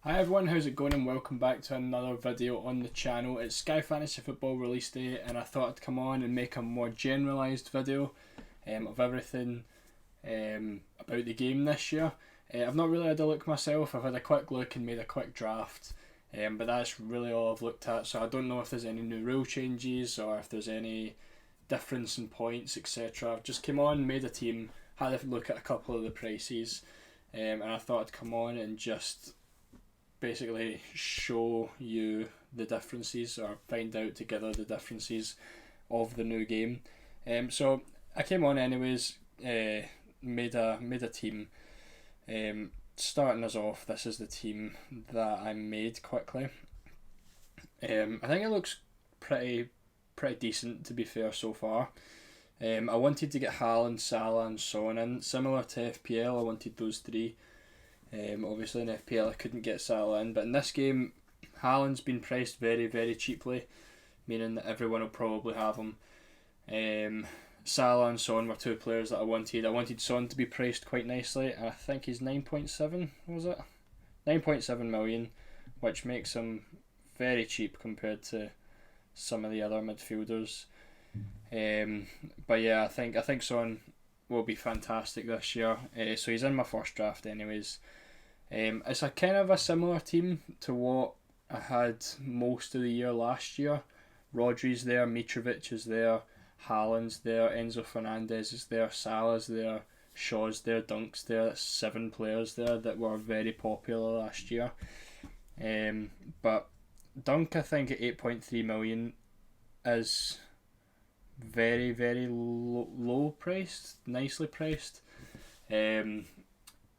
Hi everyone, how's it going and welcome back to another video on the channel. It's Sky Fantasy Football release day and I thought I'd come on and make a more generalised video of everything about the game this year. I've not really had a look myself, I've had a quick look and made a quick draft, but that's really all I've looked at, so I don't know if there's any new rule changes or if there's any difference in points, etc. I've just came on, made a team, had a look at a couple of the prices, and I thought I'd come on and just basically show you the differences or find out together the differences of the new game. So I came on anyways, made a team. Starting us off, this is the team that I made quickly. I think it looks pretty decent, to be fair, so far. I wanted to get Haaland, Salah and Son in, similar to FPL. I wanted those three. Obviously in FPL I couldn't get Salah in, but in this game Haaland's been priced very, very cheaply, meaning that everyone will probably have him. Salah and Son were two players that I wanted. I wanted Son to be priced quite nicely, and I think he's 9.7, was it? 9.7 million, which makes him very cheap compared to some of the other midfielders. But yeah, I think Son will be fantastic this year. So he's in my first draft anyways. It's a kind of a similar team to what I had most of the year last year. Rodri's there, Mitrovic is there, Haaland's there, Enzo Fernandez is there, Salah's there, Shaw's there, Dunk's there. That's 7 players there that were very popular last year. But Dunk, I think at 8.3 million is very, very low priced, nicely priced.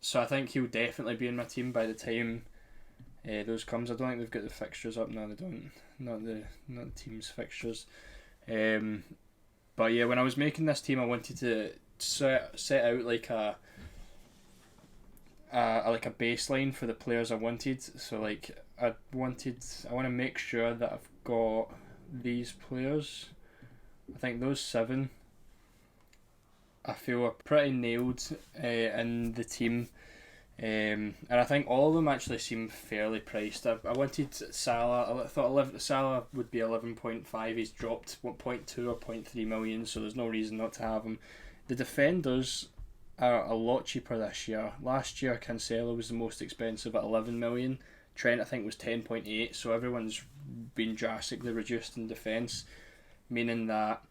So I think he'll definitely be in my team by the time those comes. I don't think they've got the fixtures up. No, they don't. Not the team's fixtures. But yeah, when I was making this team, I wanted to set out like a baseline for the players I wanted. So like I want to make sure that I've got these players. I think those 7 I feel are pretty nailed in the team, and I think all of them actually seem fairly priced. I wanted Salah. I thought Salah would be 11.5. He's dropped 1.2 or 0.3 million, so there's no reason not to have him. The defenders are a lot cheaper this year. Last year Cancelo was the most expensive at 11 million. Trent I think was 10.8. So everyone's been drastically reduced in defence, meaning that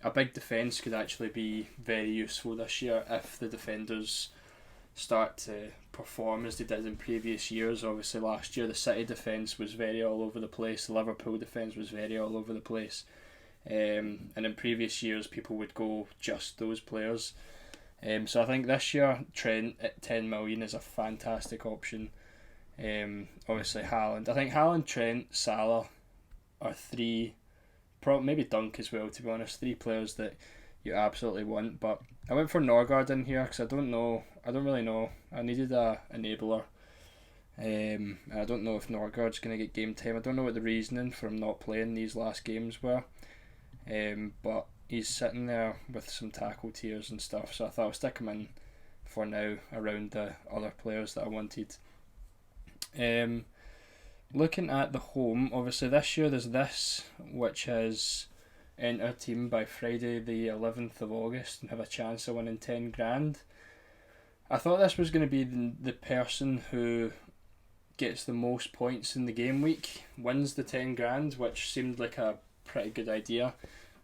a big defence could actually be very useful this year if the defenders start to perform as they did in previous years. Obviously last year the City defence was very all over the place, the Liverpool defence was very all over the place, and in previous years people would go just those players. So I think this year Trent at 10 million is a fantastic option. Obviously Haaland, I think Haaland, Trent, Salah are 3, maybe Dunk as well, to be honest, 3 players that you absolutely want. But I went for Norgard in here because I don't really know. I needed a enabler, and I don't know if Norgard's going to get game time. I don't know what the reasoning for him not playing these last games were, but he's sitting there with some tackle tiers and stuff, so I thought I'll stick him in for now around the other players that I wanted. Looking at the home, obviously this year there's this, which is enter a team by Friday the 11th of August and have a chance of winning 10 grand. I thought this was going to be the person who gets the most points in the game week wins the 10 grand, which seemed like a pretty good idea.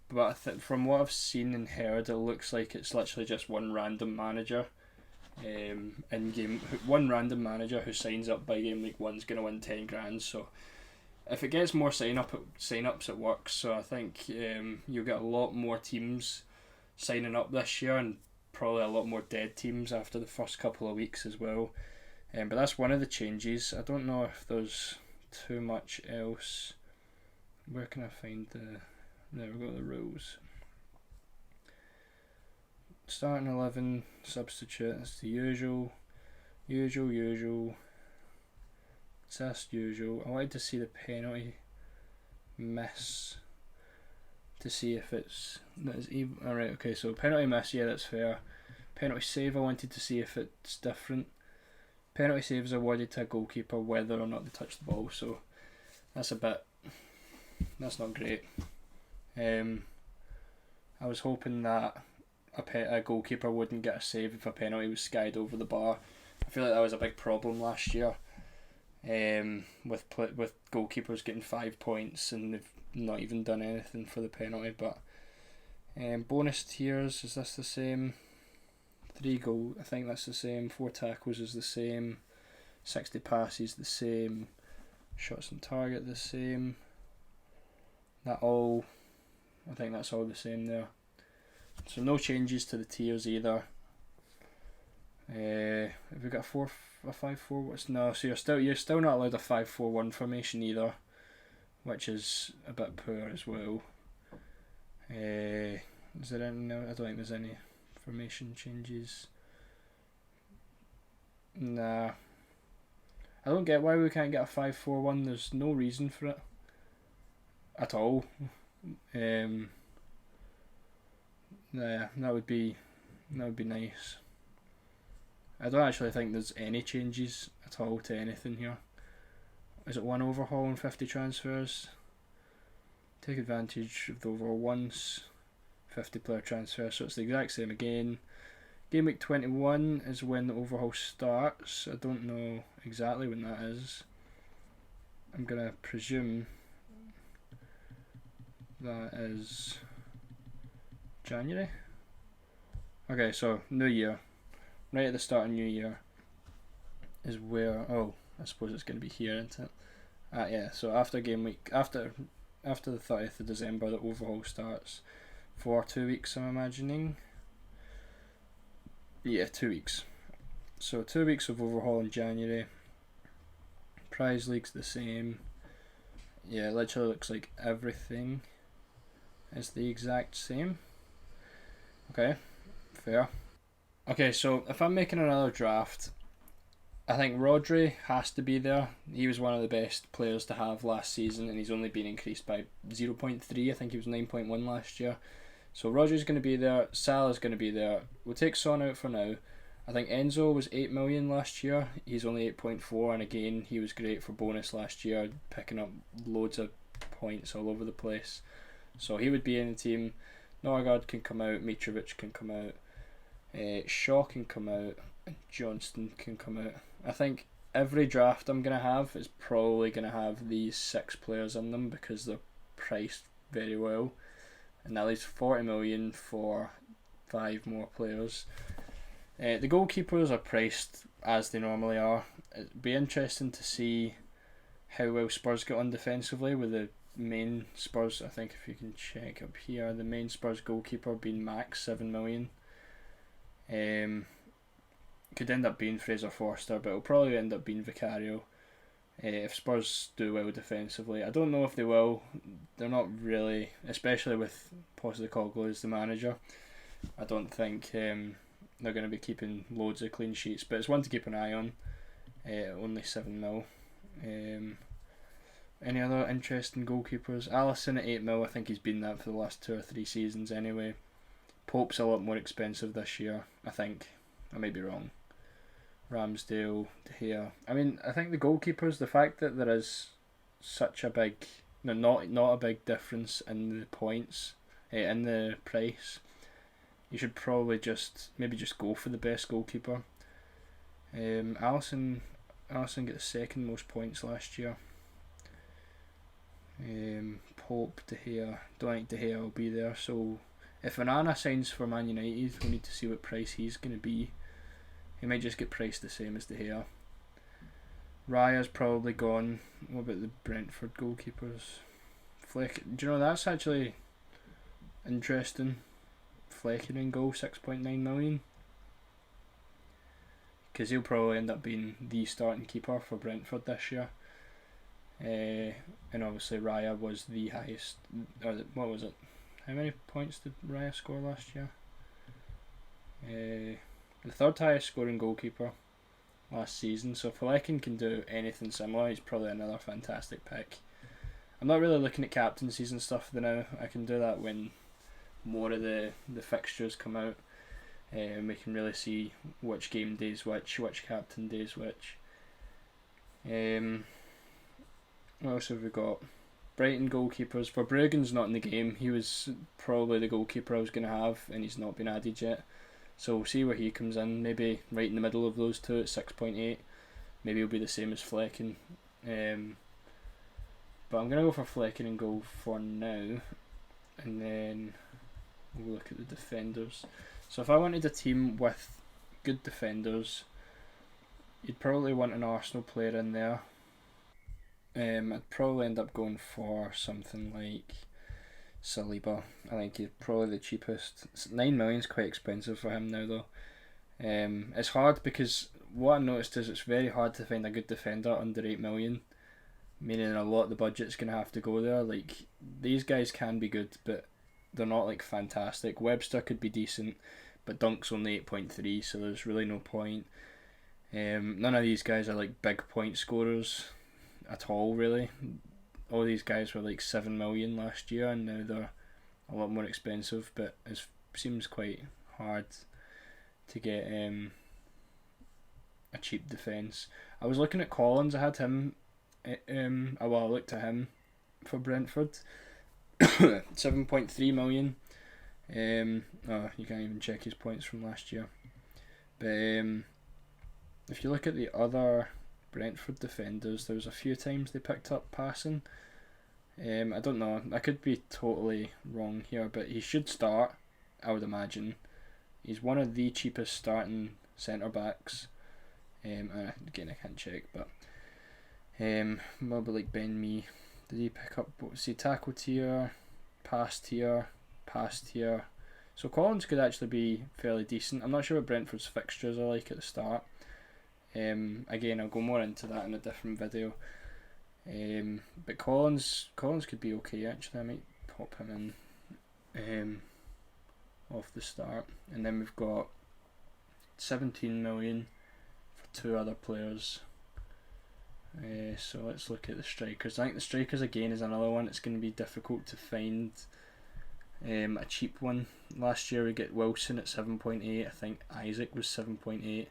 But from what I've seen and heard, it looks like it's literally just one random manager. One random manager who signs up by game week 1's going to win 10 grand. So if it gets more sign-ups it works. So I think you'll get a lot more teams signing up this year, and probably a lot more dead teams after the first couple of weeks as well. But that's one of the changes. I don't know if there's too much else. Where can I find there we go, the rules. Starting 11, substitute, it's the usual. It's just usual. I wanted to see the penalty miss to see if it's even. Alright, okay, so penalty miss, yeah, that's fair. Penalty save, I wanted to see if it's different. Penalty saves awarded to a goalkeeper whether or not they touch the ball, so that's not great. I was hoping that a goalkeeper wouldn't get a save if a penalty was skied over the bar. I feel like that was a big problem last year, with goalkeepers getting 5 points and they've not even done anything for the penalty. But bonus tiers, is this the same? 3 goal, I think that's the same. 4 tackles is the same. 60 passes the same. Shots on target the same. I think that's all the same there. So no changes to the tiers either. Have we got a 5-4? No, so you're still not allowed a 5-4-1 formation either, which is a bit poor as well. Is there any? No, I don't think there's any formation changes. Nah, I don't get why we can't get a 5-4-1. There's no reason for it at all. Yeah, that would be nice. I don't actually think there's any changes at all to anything here. Is it 1 overhaul and 50 transfers? Take advantage of the overhaul once. 50 player transfers, so it's the exact same again. Game week 21 is when the overhaul starts. I don't know exactly when that is. I'm gonna presume that is January. Okay, so New Year. Right at the start of New Year is where, I suppose it's going to be here, isn't it? Yeah, so after game week, after the 30th of December, the overhaul starts for 2 weeks, I'm imagining. Yeah, 2 weeks. So 2 weeks of overhaul in January. Prize League's the same. Yeah, it literally looks like everything is the exact same. Okay, fair. Okay, so if I'm making another draft, I think Rodri has to be there. He was one of the best players to have last season, and he's only been increased by 0.3. I think he was 9.1 last year. So Rodri's going to be there. Salah's going to be there. We'll take Son out for now. I think Enzo was 8 million last year. He's only 8.4, and again, he was great for bonus last year, picking up loads of points all over the place. So he would be in the team. Norgard can come out. Mitrovic can come out. Shaw can come out, and Johnston can come out. I think every draft I'm going to have is probably going to have these 6 players in them because they're priced very well, and that leaves 40 million for 5 more players. The goalkeepers are priced as they normally are. It'd be interesting to see how well Spurs get on defensively with the main Spurs, I think if you can check up here, the main Spurs goalkeeper being max 7 million. Could end up being Fraser Forster, but it'll probably end up being Vicario if Spurs do well defensively. I don't know if they will. They're not really, especially with Postecoglou as the manager. I don't think they're going to be keeping loads of clean sheets, but it's one to keep an eye on. Only 7 mil. Any other interesting goalkeepers? Alisson at 8 mil. I think he's been that for the last 2 or 3 seasons anyway. Pope's a lot more expensive this year, I think. I may be wrong. Ramsdale, De Gea. I mean, I think the goalkeepers, the fact that there is such a big, not a big difference in the points, in the price, you should probably just go for the best goalkeeper. Alisson got the second most points last year. Pope, De Gea. Don't think De Gea will be there, so if Onana signs for Man United, we need to see what price he's going to be. He might just get priced the same as De Gea. Raya's probably gone. What about the Brentford goalkeepers? Fleck. Do you know, that's actually interesting. Flecken in goal, 6.9 million. Because he'll probably end up being the starting keeper for Brentford this year. And obviously Raya was the highest. What was it? How many points did Raya score last year? The third highest scoring goalkeeper last season. So if Flecken can do anything similar, he's probably another fantastic pick. I'm not really looking at captaincies and stuff now. I can do that when more of the fixtures come out. We can really see which game days which captain days which. What else have we got? Brighton goalkeepers. Verbruggen's not in the game. He was probably the goalkeeper I was going to have, and he's not been added yet. So we'll see where he comes in. Maybe right in the middle of those two at 6.8. Maybe he'll be the same as Flecken. But I'm going to go for Flecken and goal for now. And then we'll look at the defenders. So if I wanted a team with good defenders, you'd probably want an Arsenal player in there. I'd probably end up going for something like Saliba. I think he's probably the cheapest. 9 million is quite expensive for him now though. It's hard because what I noticed is it's very hard to find a good defender under 8 million, meaning a lot of the budget's going to have to go there. Like, these guys can be good, but they're not like fantastic. Webster could be decent, but Dunk's only 8.3, so there's really no point. None of these guys are like big point scorers at all, really. All these guys were like 7 million last year, and now they're a lot more expensive, but it seems quite hard to get a cheap defence. I was looking at Collins. I had him. I looked at him for Brentford. 7.3 million. You can't even check his points from last year. But if you look at the other Brentford defenders, there was a few times they picked up passing. I don't know. I could be totally wrong here, but he should start, I would imagine. He's one of the cheapest starting centre backs. Again, I can't check, but maybe like Ben Mee. Did he pick up? What was he? Tackle tier, pass tier, pass tier. So Collins could actually be fairly decent. I'm not sure what Brentford's fixtures are like at the start. Again, I'll go more into that in a different video. But Collins could be okay actually. I might pop him in off the start. And then we've got 17 million for two other players. So let's look at the strikers. I think the strikers again is another one. It's going to be difficult to find a cheap one. Last year we get Wilson at 7.8. I think Isaac was 7.8.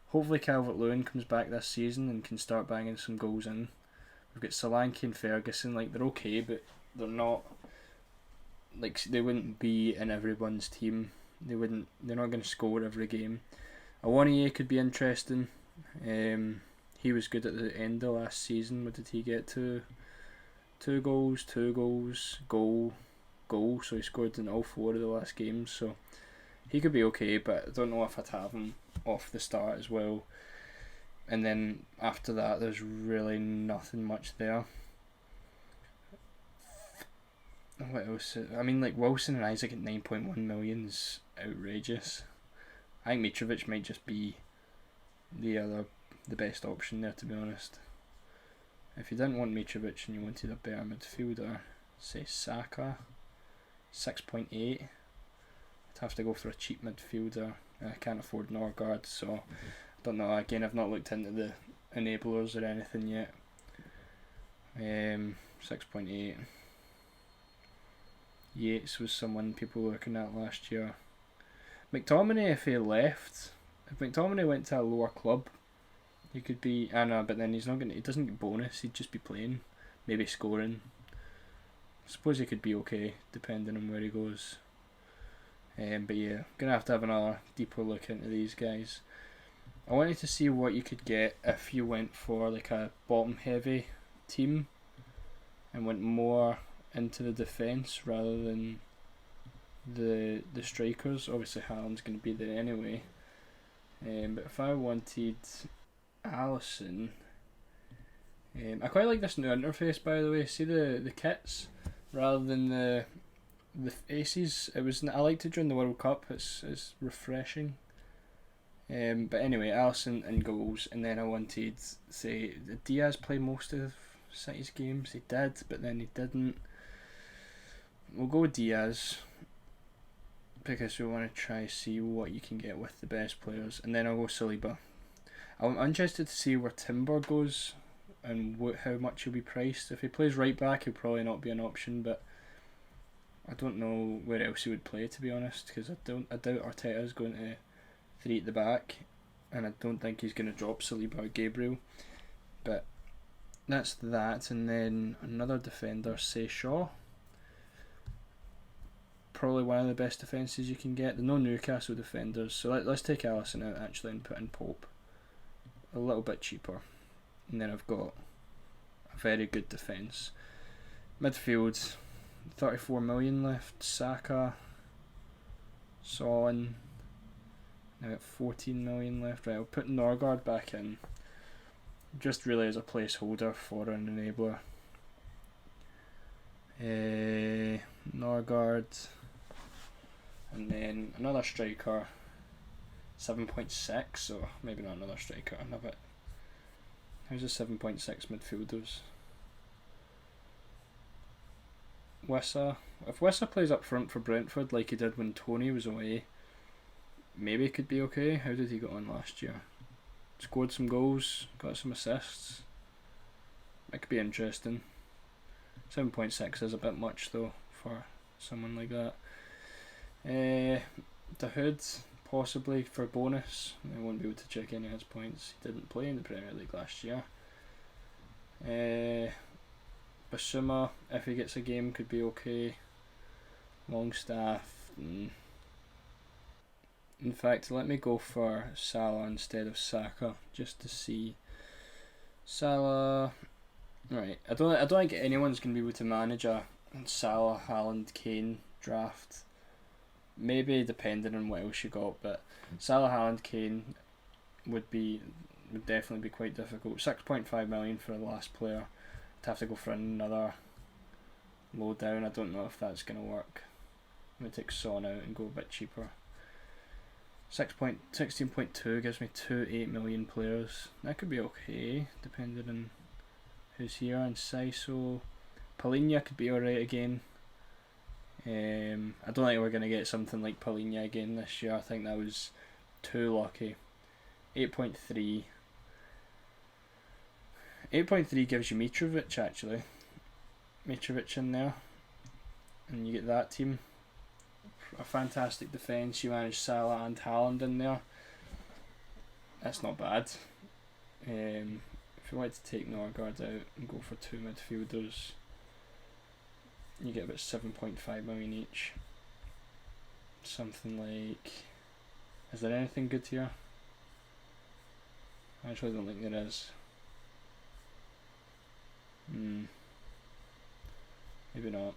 Hopefully Calvert-Lewin comes back this season and can start banging some goals in. We've got Solanke and Ferguson. Like, they're okay, but they're not, like, they wouldn't be in everyone's team. They're not going to score every game. Awoniyi could be interesting. He was good at the end of last season. What did he get to? 2 goals, goal. So he scored in all 4 of the last games. So he could be okay, but I don't know if I'd have him off the start as well. And then after that, there's really nothing much there. What else? I mean, like, Wilson and Isaac at 9.1 million is outrageous. I think Mitrovic might just be the best option there, to be honest. If you didn't want Mitrovic and you wanted a better midfielder, say Saka, 6.8. I'd have to go for a cheap midfielder. I can't afford Norgard, so I don't know. Again, I've not looked into the enablers or anything yet. 6.8. Yates was someone people were looking at last year. McTominay, if he McTominay went to a lower club, he could be. I know, but then he doesn't get bonus. He'd just be playing, maybe scoring. I suppose he could be okay depending on where he goes. But yeah, gonna have to have another deeper look into these guys. I wanted to see what you could get if you went for like a bottom heavy team and went more into the defence rather than the strikers. Obviously Haaland's going to be there anyway. But if I wanted Alisson, I quite like this new interface, by the way. See the kits rather than the faces. I liked it during the World Cup. It's refreshing. But anyway, Alisson in goals, and then I wanted, say, did Diaz play most of City's games? He did, but then he didn't. We'll go with Diaz because we want to try see what you can get with the best players, and then I'll go Saliba. I'm interested to see where Timber goes and how much he'll be priced. If he plays right back, he'll probably not be an option, but I don't know where else he would play, to be honest, because I doubt Arteta is going to three at the back, and I don't think he's going to drop Saliba or Gabriel. But that's that, and then another defender, say Shaw. Probably one of the best defences you can get. There's no Newcastle defenders, so let's take Alisson out actually and put in Pope. A little bit cheaper. And then I've got a very good defence. Midfield, 34 million left. Saka, Son. Now at 14 million left. Right, I'll put Norgard back in. Just really as a placeholder for an enabler. Norgard. And then another striker. 7.6, or maybe not another striker. How's a 7.6 midfielders? Wissa. If Wissa plays up front for Brentford like he did when Tony was away, maybe it could be okay. How did he get on last year? Scored some goals, got some assists. That could be interesting. 7.6 is a bit much though for someone like that. The Hood, possibly for bonus. I won't be able to check any of his points. He didn't play in the Premier League last year. Basuma, if he gets a game, could be okay. Longstaff. In fact, let me go for Salah instead of Saka, just to see. Salah. Right, I don't think anyone's gonna be able to manage a Salah, Haaland, Kane draft. Maybe depending on what else you got, but Salah, Haaland, Kane would definitely be quite difficult. 6.5 million for the last player. I'd have to go for another low down. I don't know if that's gonna work. I'm gonna take Son out and go a bit cheaper. 16.2 gives me 8 million players. That could be okay, depending on who's here. And Saiso, Palhinha could be alright again. I don't think we're going to get something like Palhinha again this year. I think that was too lucky. 8.3. 8.3 gives you Mitrovic actually. Mitrovic in there. And you get that team. A fantastic defence. You manage Salah and Haaland in there. That's not bad. If you wanted to take Norgard out and go for two midfielders, you get about 7.5 million each. Something like... Is there anything good here? I actually don't think there is. Maybe not.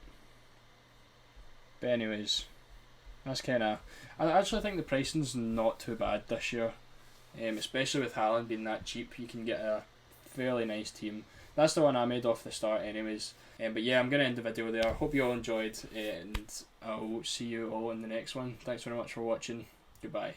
But anyways, that's kind of... I actually think the pricing's not too bad this year. Especially with Haaland being that cheap, you can get a fairly nice team. That's the one I made off the start anyways. But yeah, I'm going to end the video there. Hope you all enjoyed, and I'll see you all in the next one. Thanks very much for watching. Goodbye.